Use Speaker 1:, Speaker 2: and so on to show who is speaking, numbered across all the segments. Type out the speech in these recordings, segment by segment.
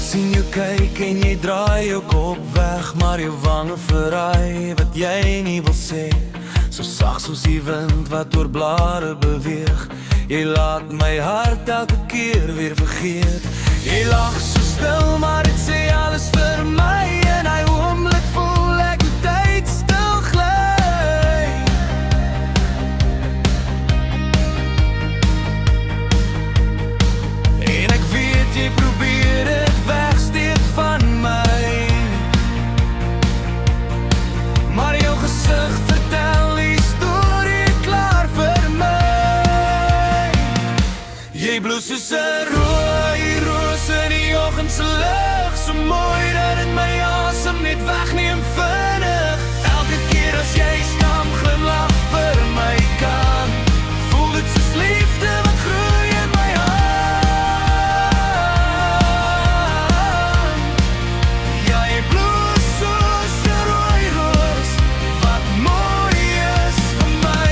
Speaker 1: sien jou kyk en jy draai jou kop weg, maar jou wange verraai wat jy nie wil sê. So sag soos die wind wat oor blare beweeg. Jy laat my hart elke keer weer vergeet. Jy lag so stil, maar dit sê alles vir my. En hy oomblik voel ek die tyd stil gly. En ek weet jy probeer dit wegsteek van my, maar jou gesig vertel die storie klaar vir my. Jy bloes soos 'n rooi roos in die oggendse lig, so mooi dat dit my asem net wegneem vinnig. Elke keer as jy staan, glimlag vir my kant, voel dit soos liefde wat groei in my hand. Ja, jy bloes soos 'n rooi roos, wat mooi is vir my.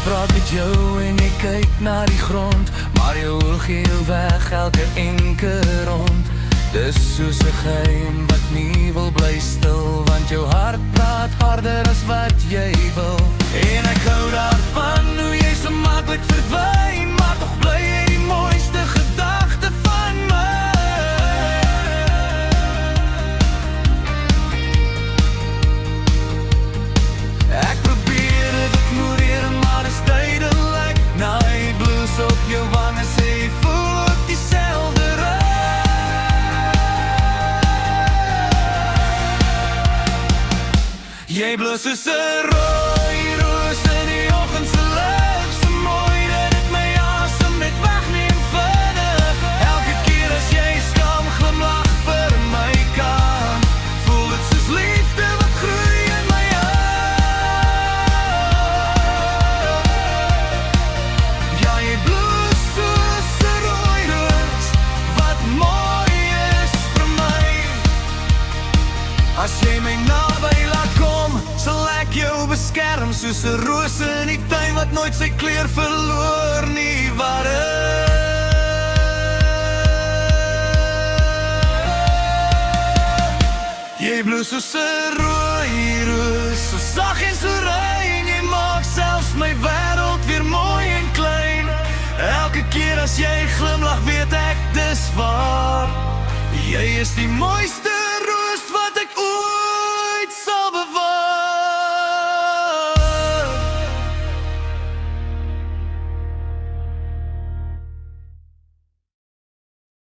Speaker 1: Praat met jou en jy kyk na die grond, maar jou oog gee jou weg elke enke rond. Dis soos 'n geheim wat nie wil bly stil, want jou hart praat harder as wat jy wil. En ek hou daarvan hoe jy so maklik verdwyn, maar tog bly jy die mooiste gedagte van my. Ek probeer dit ignoreer, maar dit is duidelik. Night blues op jou wange sê jy voel ook dieselfde raak. Jy bloos soos 'n rooi roos in die oggendse lig, so mooi dat dit my asem net wegneem vinnig. Elke keer as jy skam, glimlag vir my kant, voel dit soos liefde wat groei in my hand. Ja, jy bloes soos 'n rooi roos, wat mooi is vir my. As jy my naby laat kom, sal ek jou beskerm, soos 'n roos in die tuin wat nooit sy kleur verloor nie, jy bloes soos 'n rooi roos, so sag en so rein. Jy maak selfs my wêreld weer mooi en klein. Elke keer as jy glimlag, weet ek dis waar. Jy is die mooiste